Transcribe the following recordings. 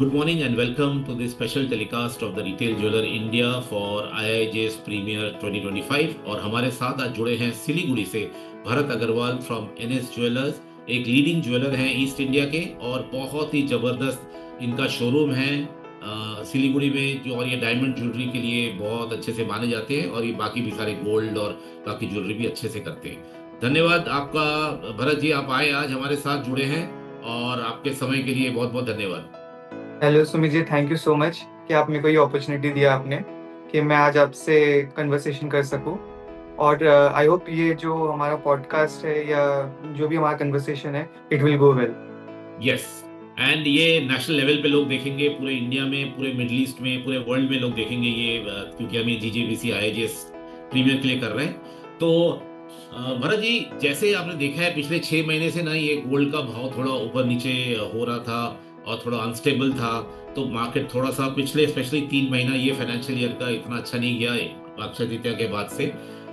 Good morning and welcome to this special telecast of the Retail Jeweler India for IIJ's Premier 2025। और हमारे साथ आज जुड़े हैं सिलीगुड़ी से Bharat Agarwal from NS jewellers. एक लीडिंग ज्वेलर हैं ईस्ट इंडिया के और बहुत ही जबरदस्त इनका शोरूम है सिलीगुड़ी में जो, और ये डायमंड ज्वेलरी के लिए बहुत अच्छे से माने जाते हैं और ये बाकी भी सारे गोल्ड और बाकी ज्वेलरी भी अच्छे से करते हैं। धन्यवाद आपका भरत जी, आप आए आज हमारे साथ जुड़े हैं और आपके समय के लिए बहुत बहुत धन्यवाद। Hello Sumit ji, thank you so much कि आप मेरे को ये अपॉर्चुनिटी दिया आपने कि मैं आज आपसे कन्वर्सेशन कर सकूं। और आई होप ये जो हमारा पॉडकास्ट है या जो भी हमारा कन्वर्सेशन है, it will go well. Yes, and ये नेशनल लेवल पे लोग देखेंगे, पूरे इंडिया में, पूरे मिडिल ईस्ट में, पूरे वर्ल्ड में लोग देखेंगे ये, क्योंकि हम ये जीजेबीसी आईएजेएस प्रीमियर के लिए कर रहे हैं। तो भरत जी, जैसे आपने देखा है पिछले 6 महीने से ना ये गोल्ड का भाव थोड़ा ऊपर नीचे हो रहा था और थोड़ा अनस्टेबल था। तो मार्केट थोड़ा सा पिछले स्पेशली 3 महीना ये फाइनेंशियल ईयर का इतना अच्छा नहीं गया है अक्षय तृतीया के बाद से।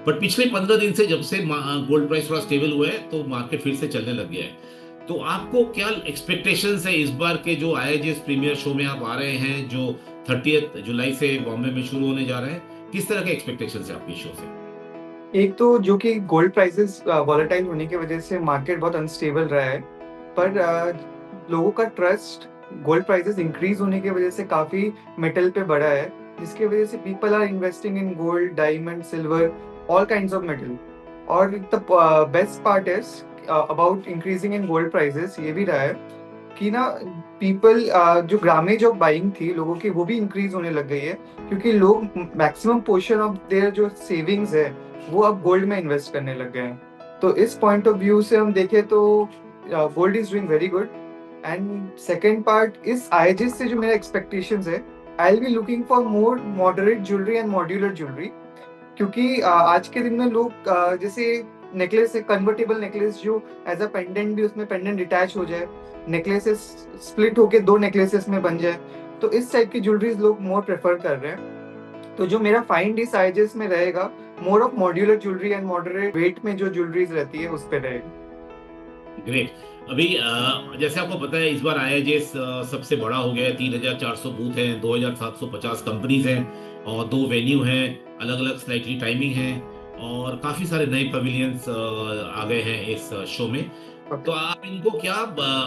बट पिछले 15 दिन से जब से गोल्ड प्राइस थोड़ा स्टेबल हुआ है तो मार्केट फिर से चलने लग गया है। तो आपको क्या एक्सपेक्टेशंस है इस बार के जो आईआईजेएस प्रीमियर शो में आप आ रहे हैं, जो 30 जुलाई से बॉम्बे में शुरू होने जा रहे हैं? किस तरह के एक्सपेक्टेशंस है आपके शो से? एक तो जो कि गोल्ड प्राइसेस वॉलेटाइल होने की वजह से मार्केट बहुत अनस्टेबल रहा है, पर लोगों का ट्रस्ट गोल्ड प्राइसेस इंक्रीज होने की वजह से काफी मेटल पे बढ़ा है, जिसकी वजह से people are investing in gold, diamond, silver, all kinds of metal. और the best part is about increasing in gold prices ये भी रहा है कि ना पीपल जो ग्रामेज ऑफ बाइंग थी लोगों की वो भी इंक्रीज होने लग गई है, क्योंकि लोग मैक्सिमम पोर्शन ऑफ देयर जो सेविंग्स है वो अब गोल्ड में इन्वेस्ट करने लग गए हैं। तो इस पॉइंट ऑफ व्यू से हम देखें तो gold is doing very good. And second part, इस आईएचएस से जो मेरा एक्सपेक्टेशंस है, I will be looking for more moderate jewellery and modular jewellery. क्योंकि आज के दिन में लोग जैसे नेकलेस है, कन्वर्टेबल नेकलेस जो एज अ पेंडेंट भी उसमें पेंडेंट डिटैच हो जाए, नेकलेसेस स्प्लिट होके दो नेकलेसेस में बन जाए, तो इस टाइप की ज्वेलरीज लोग मोर प्रेफर कर रहे हैं। तो जो मेरा फाइन डी साइजेस में रहेगा, more of modular jewellery and moderate weight में जो ज्वेलरीज रहती है उस पे रहेगा। ग्रेट। अभी जैसे आपको पता है इस बार आईआईजेएस सबसे बड़ा हो गया है। 3400 बूथ हैं, 2750 कंपनीज हैं और 2 वेन्यू हैं, अलग अलग स्लाइटली टाइमिंग है और काफी सारे नए पवेलियंस आ गए हैं इस शो में। तो आप इनको क्या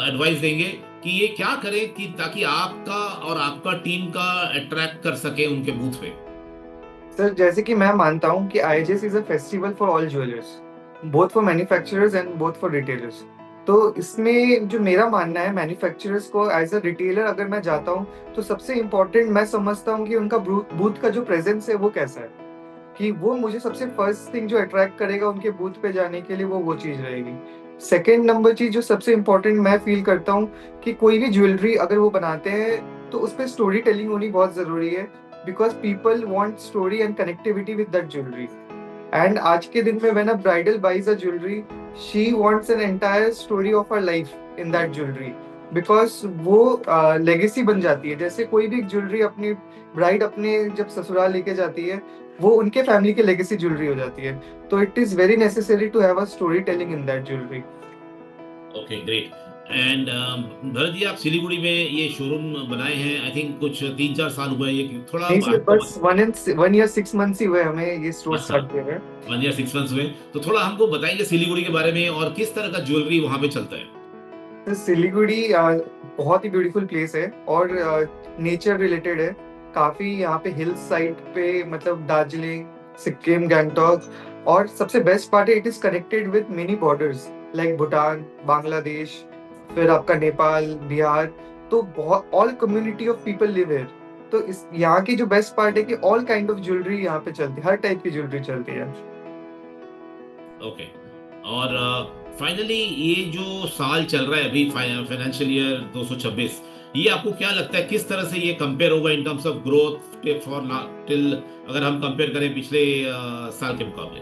एडवाइस देंगे कि ये क्या करें कि ताकि आपका और आपका टीम का अट्रैक्ट कर सके उनके बूथ पे? सर, जैसे कि मैं मानता हूँ कि IHS is a festival for all jewellers, both for manufacturers and both for retailers. तो इसमें जो मेरा मानना है, मैन्युफैक्चरर्स को एज अ रिटेलर अगर मैं जाता हूँ तो सबसे इम्पोर्टेंट मैं समझता हूँ कि उनका बूथ का जो प्रेजेंस है वो कैसा है, कि वो मुझे सबसे फर्स्ट थिंग जो अट्रैक्ट करेगा उनके बूथ पे जाने के लिए वो चीज रहेगी। सेकेंड नंबर चीज जो सबसे इम्पोर्टेंट मैं फील करता हूँ कि कोई भी ज्वेलरी अगर वो बनाते हैं तो उस पर स्टोरी टेलिंग होनी बहुत जरूरी है, because people want story and connectivity with that jewellery. And आज के दिन में when a bridal buys a jewellery, she wants an entire story of her life in that jewellery, because वो लेगेसी बन जाती है। जैसे कोई भी ज्वेलरी अपनी ब्राइड अपने जब ससुराल लेके जाती है, वो उनके फैमिली की लेगेसी ज्वेलरी हो जाती है। तो it is very necessary to have a story telling in that jewellery. Okay, great. And Bharat ji, आप सिलीगुड़ी में ये शोरूम बनाए हैं, आई थिंक कुछ 3-4 साल हुआ है ये, थोड़ा नहीं सर, हमको बस 1 ईयर 6 मंथ्स ही हुए हमें ये स्टोर अच्छा, स्टार्ट किए हुए। 1 ईयर 6 मंथ्स हुए। तो थोड़ा हमको बताइए सिलीगुड़ी के बारे में और किस तरह का ज्वेलरी वहां पे चलता है। तो सिलीगुड़ी बहुत ही ब्यूटीफुल प्लेस है और नेचर रिलेटेड है काफी। यहाँ पे हिल साइड पे, मतलब दार्जिलिंग, सिक्किम, गैंगटॉक। और सबसे बेस्ट पार्ट है, it is connected with many borders like Bhutan, Bangladesh, फिर आपका नेपाल, बिहार। तो बहुत all community of people live here. तो इस यहाँ की जो बेस्ट पार्ट है कि ऑल काइंड ऑफ ज्वेलरी यहाँ पे चलती है, हर टाइप की ज्वेलरी चलती है। ओके। और फाइनली ये जो साल चल रहा है अभी, फाइनेंशियल ईयर 226, ये आपको क्या लगता है किस तरह से ये कंपेयर होगा in terms of growth for till, अगर हम कंपेयर करें पिछले साल के मुकाबले?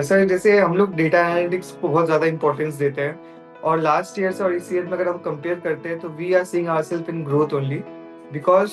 सर, जैसे हम लोग डेटा एनालिटिक्स को बहुत ज़्यादा इंपॉर्टेंस देते हैं, और लास्ट ईयर से और इस ईयर में अगर हम कंपेयर करते हैं तो we are seeing ourselves in growth only, because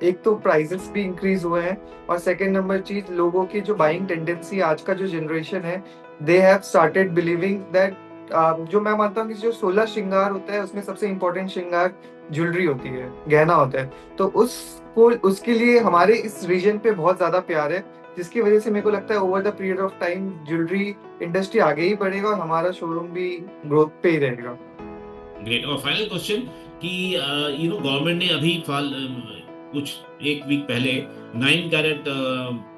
एक तो प्राइसेस भी इंक्रीज हुए हैं, और सेकेंड नंबर चीज, लोगों की जो बाइंग टेंडेंसी, आज का जो जनरेशन है, they have started believing that जो मैं मानता हूँ कि जो 16 श्रृंगार होता है उसमें सबसे इम्पोर्टेंट श्रृंगार ज्वेलरी होती है, गहना होता है, तो उसको उसके लिए हमारे इस रीजन पे बहुत ज़्यादा प्यार है, जिसकी वजह से मेरे को लगता है over the period of time jewellery industry आगे ही बढ़ेगा और हमारा शोरूम भी ग्रोथ पे ही रहेगा। ग्रेट। और फाइनल क्वेश्चन कि गवर्नमेंट ने अभी कुछ एक वीक पहले 9 कैरेट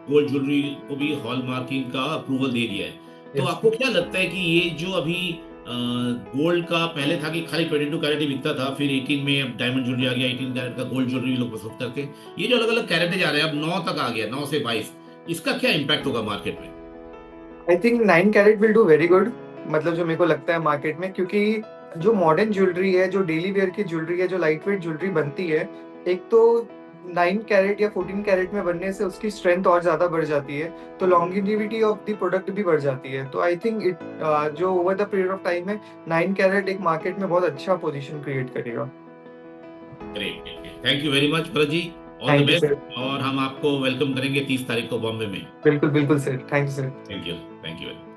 गोल्ड ज्वेलरी को भी हॉलमार्किंग का अप्रूवल दे दिया है। तो यस। आपको क्या लगता है कि ये जो अभी गोल्ड का पहले था कि खाली 22 कैरेट ही बिकता था, फिर 18 में अब डायमंड ज्वेलरी आ गया, 18 कैरेट का गोल्ड ज्वेलरी लोग पसंद करते हैं, ये जो अलग अलग कैरेट जा रहे हैं, अब 9 तक आ गया, 9 से 22, इसका क्या इम्पैक्ट होगा मार्केट में? I think 9 carat will do very good, मतलब जो मेरे को लगता है मार्केट में, क्योंकि जो मॉडर्न ज्वेलरी है, जो डेली वेयर की ज्वेलरी है, जो लाइट वेट ज्वेलरी बनती है, एक तो 9 कैरेट या 14 कैरेट में बनने से उसकी स्ट्रेंथ और ज़्यादा बढ़ जाती है, तो लॉन्गिविटी ऑफ द प्रोडक्ट भी बढ़ जाती है। तो आई थिंक जो over the period of time है, 9 कैरेट एक मार्केट में बहुत अच्छा पोजिशन क्रिएट करेगा। Great. Thank you very much Bharat ji. All the thank you best. Sir. और हम आपको वेलकम करेंगे 30 तारीख को बॉम्बे में। बिल्कुल बिल्कुल sir, thank you sir. Thank you. Thank you.